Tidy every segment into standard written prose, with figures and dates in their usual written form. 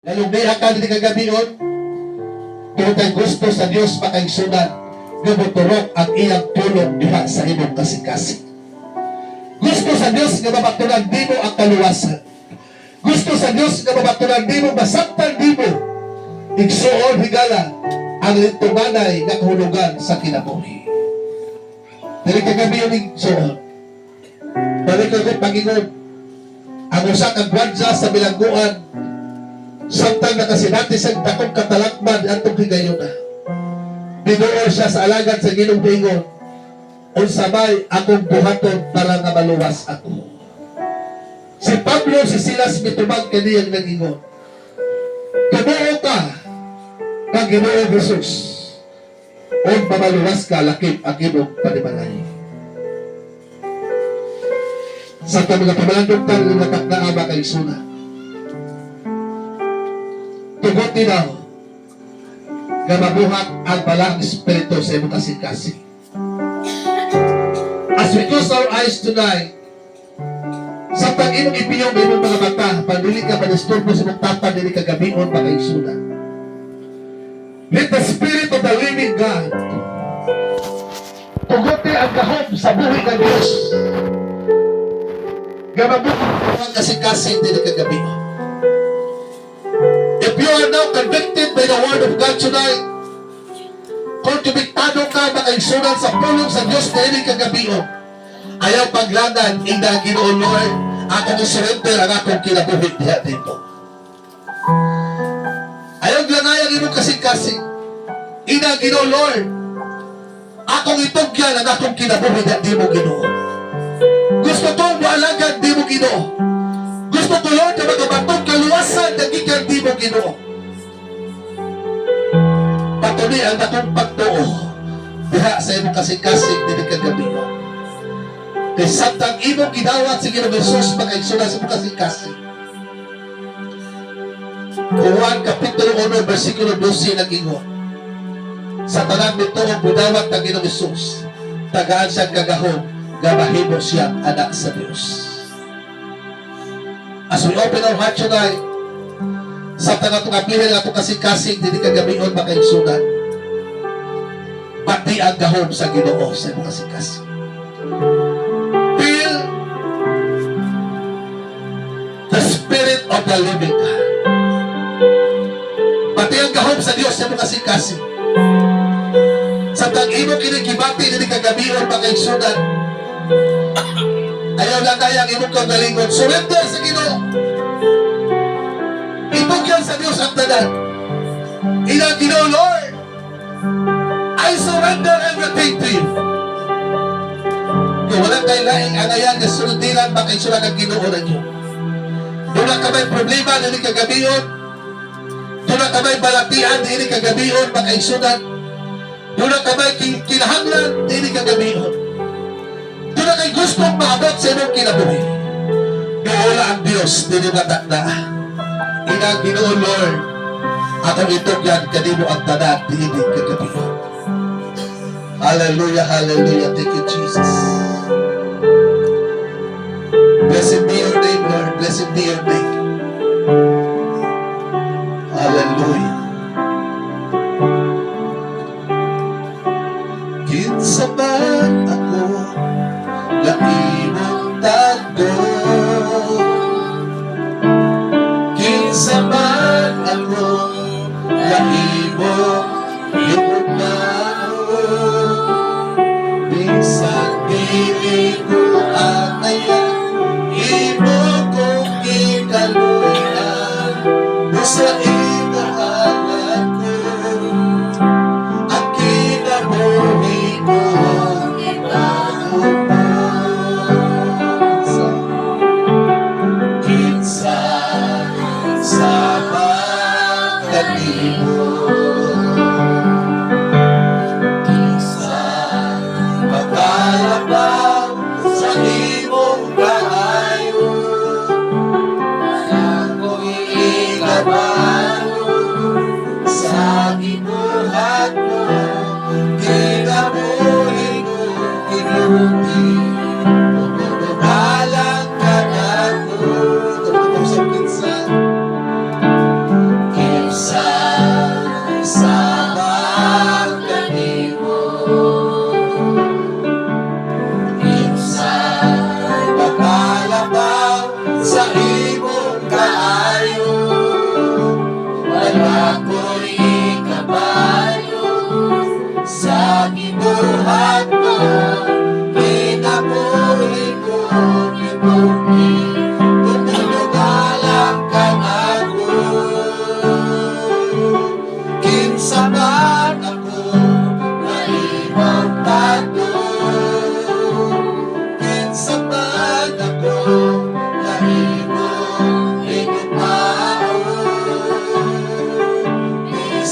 Nalubihan ka din kagabion, kung kay gusto sa Diyos makaigsunan, gabuturok ang iyang tulong diha sa imong kasing-kasing. Gusto sa Diyos nga mabatunan di mo ang kaluwasan. Gusto sa Diyos nga mabatunan di mo, masaktan di mo. Igsuon higala ang lintumanay nga kahulugan sa kinabuhi. Dili kagabion igsuon. Balik ko Panginoon, ang usa ka gwadya sa bilangguan, samtang nakasinati sa dakong katalakman at higayon na. Binuol siya sa alagad sa Ginong Bingon, unsabay akong buhaton para nga maluwas ako. Si Pablo, si Silas, mitubag kaniyang nag-ingon, Kabuo ka kang Ginoong Jesus, o mamaluwas ka lakip ang imong panimalay. Sa mga pamalandong ka ng nataknaama kay Suna, tugutin na nga mabuhat ang balang espiritu sa imong kasing-kasing. As we close our eyes tonight, sa pag-imong ipiyong imong mga mata, pagdili ka manisturbo sa imong tapan, dili ka gabion, makaigsunan. Let the Spirit of the living God tugutin ang gahom sa buhay ng Diyos. Nga mabuhat ang kasing-kasing, dili ka gabion. If you are now convicted by the Word of God tonight, kung tumiktado ka, makaigsunan sa pulong sa Diyos na hindi kagabion, ayaw paglangan, ina Ginoo Lord, akong surrender ang akong kinabuhit niya dito. Ayaw langayang imo kasing-kasing, ina Ginoo Lord, akong itugyan ang akong kinabuhit niya di mo Ginoo. Gusto ko maalagan di mo Ginoo. Gusto ko Lord na magabatong kaluwasan na gikan di mo Ginoo. Patuloy ang akong pagtuo diha sa imong kasing-kasing dili kagabion. Kay samtang imong gidawat sa Ginoong Jesus makaigsunan sa imong kasing-kasing. Juan Kapitulo 1 versikulo 12 nag-ingon, sa tanang nito ang budawat ng Ginoong Jesus, tagaan siyang kagahom nga mahimo siyang anak sa Diyos. As we open our heart tonight, sa tanang itong apihin nga itong kasing-kasing, hindi kagabion makaigsunan, pati ang gahom sa Ginoo sa imong kasing-kasing. Feel the Spirit of the living God. Pati ang gahom sa Diyos sa imong kasing-kasing. Sa tang imo kinikibati, hindi kagabion makaigsunan, ayaw lang kaya ang imong kagalingon, surrender sa Ginoo. Ibugyan sa Diyos ang tanan. Ina Ginoo Lord, I surrender everything to you. Kung walang kailaing angayan na sunodinan, makaigsunan ang Ginoo na niyo. Doon na ka may problema, hindi kagabion. Doon na ka may balatian, hindi kagabion, makaigsunan. Doon na ka may kinahanglan, hindi kagabion. Doon na kay gustong maabot sa imong kinabuhi. Wala ang Diyos, hindi matakda. Ina Ginoo Lord, atong itugyan kanimo ang tanan, hindi kagabion. Hallelujah, hallelujah. Thank you, Jesus. Blessed be your name, Lord. Blessed be your name. Hallelujah. Kinsa man ako, laimong tagdo. Kinsa man ako, laimong yugmao. Bisan dili ko atayan, imo kong ikaluyan. Sa inaalan ko, ang kinabuhi ko, kinsa sa pagkanimo, kinsa magkalabang sa imong kaayo, ako'y ikabalo sa gibuhat mo, kinabuhi ko, kinuti, tumutumalang ka na ko, tumutusang kinsa,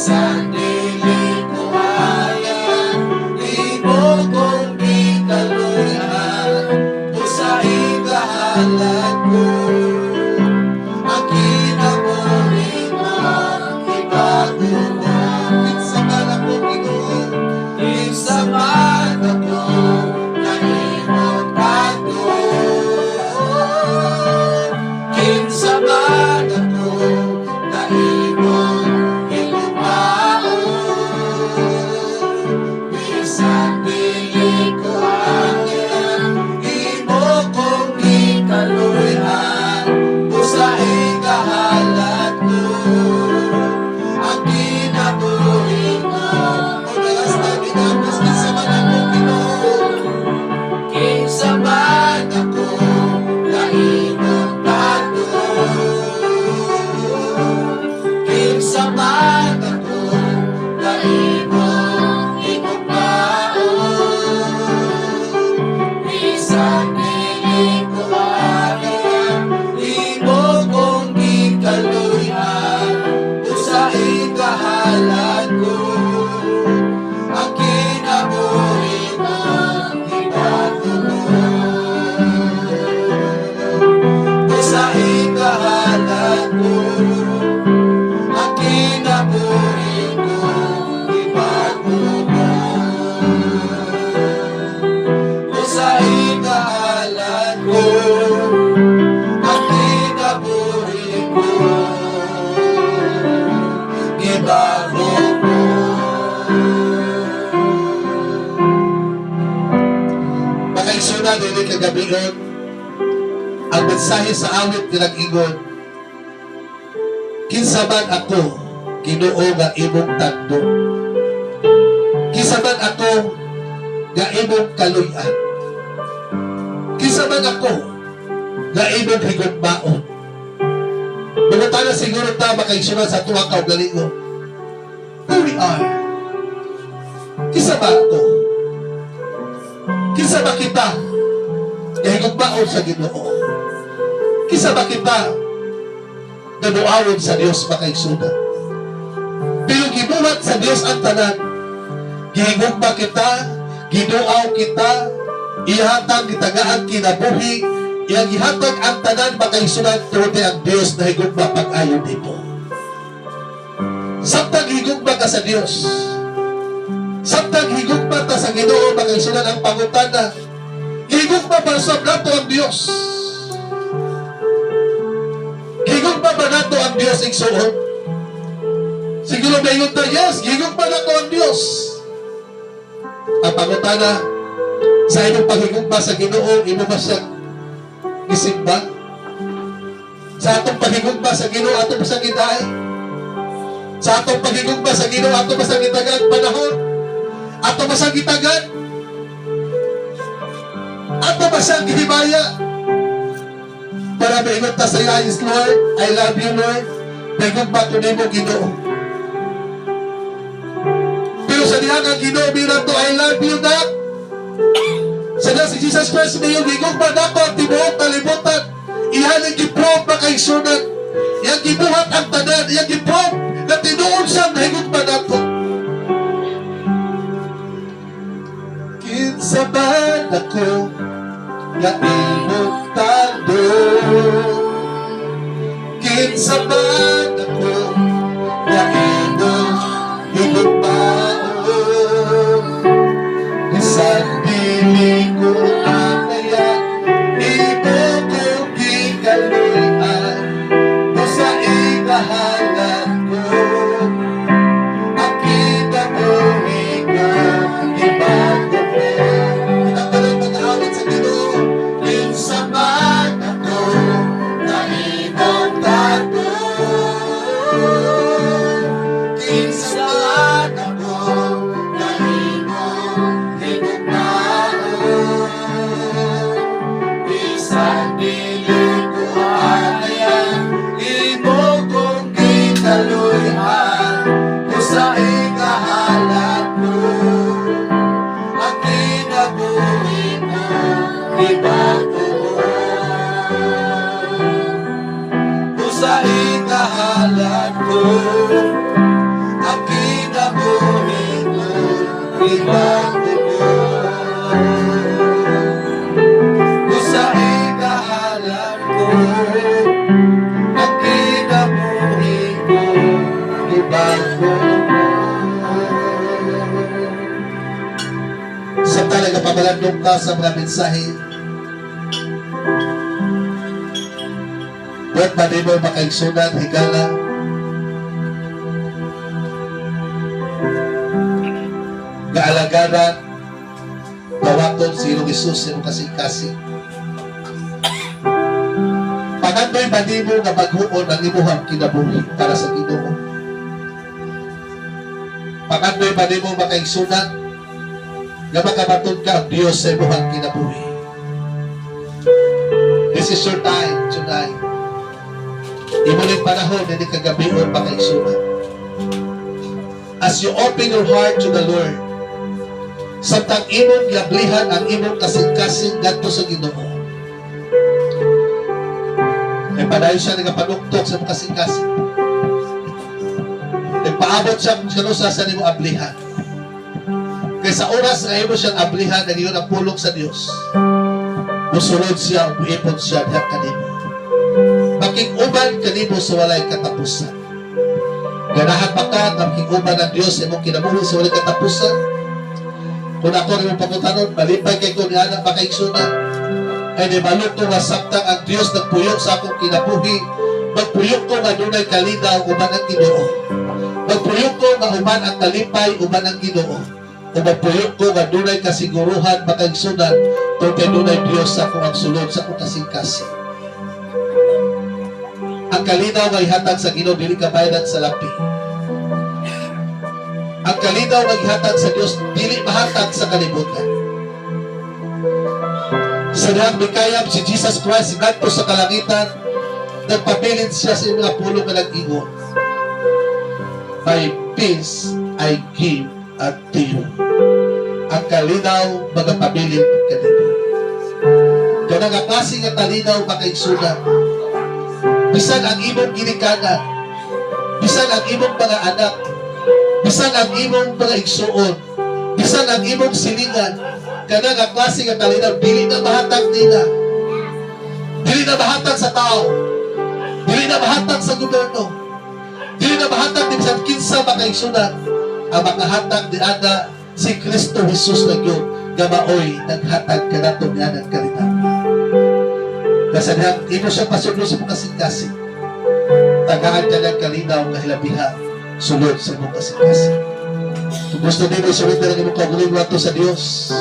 Bisan dili ko ayan, imo kong gikaluyan, usa ikahalat ko. Ang kinabuhi mo, ibago mo. Kinsa man ako Ginoo, kinsa man ako, na imong tago. Kinsa man ako, na imong ilumaon. Bisan dili ko ayan, imo kong gikaluyan, usa ikahalat ko. Ang kinabuhi mo, unas na ginamos, kinsa man ako Ginoo, kinsa man ako, na imong tago. Kinsa man ako, na imong igugmaon. Bisan dili ko ayan, imo kong gikaluyan, usa ikahalat ko. Ang kinabuhi mo, ibago mo. Usa ikahalat ko. Ang kinabuhi mo, ibago mo. Usa ikahalat ko. Ang kinabuhi mo, ibago mo. Makaisuna dili kagabion ang mensahe sa awit nga nag-ingon, kinsa man ako Ginoo nga imong tagdo, kinsa man ako nga imong kaluyan, kinsa man ako nga imong higugmaon. Bungutana siguro ta makaisuna sa tuwa ka galingon, who we are, kinsa ba ako, kinsa ba kita nga higugmaon sa Ginoo, kinsa ba kita nabuawon sa Dios makaisuna. Pero gibuhat sa Dios ang tanan, gihigugma kita, giduaw kita, ihatag gitagaan kinabuhi, iyang ihatag ang tanan makaisuna tungod ang Dios na higugma pag-ayon dito. Samtang higugma ka sa Dios, samtang higugma ta sa Ginoo makaisuna ang pangutana, higugma para sa nato ang Dios. Higugma ba nato ang Dios igsuon? Siguro may yun yes, higugma nato ang Dios. Ang pangutana, sa inyong paghigugma sa Ginoo, imo ba siya isimba? Sa atong paghigugma sa Ginoo, ato ba siya gidaay? Sa atong paghigugma sa Ginoo, ato ba siya gitagan panahon? Ato ba siya gitagan? Ato ba siya gihibaya? Para maingon ta sa is Lord, I love you Lord, paghigugma ko nimo Ginoo. Pero sa diha nga Ginoo bilang to, I love you na. Sa na si Jesus Christ na yung higugma na ko ang tibuok kalibutan, ihalang giprove pa kay sunat, iyang gibuhat ang tanan, iyang giprove na tinuon siyang higugma na ko. Kinsa man ako nga imong tando, kinsa man ako nga imong higugmaon. Bisan dili ko anayan, imo kong gikaluyan, usa ikahalat ko. Ang kinabuhi ko, ibago mo. Kitang ka lang mag-awit sa Ginoo, kinsa man ako na imong tago. Kinsa man ako na imong higugmaon. Bisan dili ko anayan, imo kong gikaluyan, usa ikahalat ko. Ang kinabuhi mo, ibago mo. Usa ikahalat ko. Ang ibago mo. Usahay kahalan ko, ang kinabuhi ko, ibago mo. Sa talaga pabalandong ka sa mga mensahe, huwag ba di mo makaigsunan, higala, gaalagaran, gawaton si Ilong Isus, sino kasing-kasing. Pagandoy ba di mo nga maghuon ang imuhang kinabuhi para sa Ginoo? Pagandoy ba di mo makaigsunan nga makamatod ka ang Diyos sa imuhang kinabuhi? This is your time tonight. Imuling panahon, hindi kagabi o makaigsunan. As you open your heart to the Lord, samtang imong yablihan ang imong kasing-kasing gadto sa Ginoo. Kaya padayon siya nagapanuktok sa imong kasing-kasing. Nagpaabot siya kung sino sa imong ablihan. Kaya sa oras na imo siyang ablihan, na iyon ang pulong sa Diyos. Musulod siya, buipon siya, diyak kanimo. Makikuban kanimo sa walay katapusan. Ganahan pa ka, makikuban ng Diyos sa imong kinabuhi sa walay katapusan. Kung ako rin mong pagkutanon, malipay kay ko ni anak makaigsunan. Ay di maluk ko nga samtang ang Diyos nagpuyok sa akong kinabuhi. Magpuyok ko nga dunay kalinaw uman ang Ginoo. Magpuyok ko nga uman ang talipay uman ang Ginoo. O magpuyok ko nga dunay kasiguruhan makaigsunan kung kay dunay Diyos sa akong ang sulod sa akong kasing-kasing. Ang kalinaw nga ihatag sa Ginoo dili ka bayadan sa lapi. Ang kalinaw nga ihatag sa Dios dili mahatag sa kalibutan. Sa dihang mikayam si Jesus Christ ngadto sa kalangitan, nagpabilin siya sa mga pulong nga nag-ingon. My peace I give unto you. Ang kalinaw magapabilin kanimo. Kanang nga klase nga kalinaw makaigsunan. Bisan ang imong ginikanan, bisan ang imong mga anak, bisan ang imong mga igsuon, bisan ang imong silingan, kanang nga klase nga kalinaw, dili na mahatag nila. Dili na mahatag sa tao. Dili na mahatag sa gobyerno. Dili na mahatag din sa kinsa makaigsunan. Ang makahatag di ana si Kristo Jesus na Diyon, nga maoy naghatag kanato niya ng kalinaw. Kasi diyan, imo siya pasudlo sa mga kasing-kasing. Tagaan ka ng kalinaw nga hilabihan sulod sa mga kasing-kasing. Kung gusto nyo, surrender ang imong kaguling wato sa Diyos.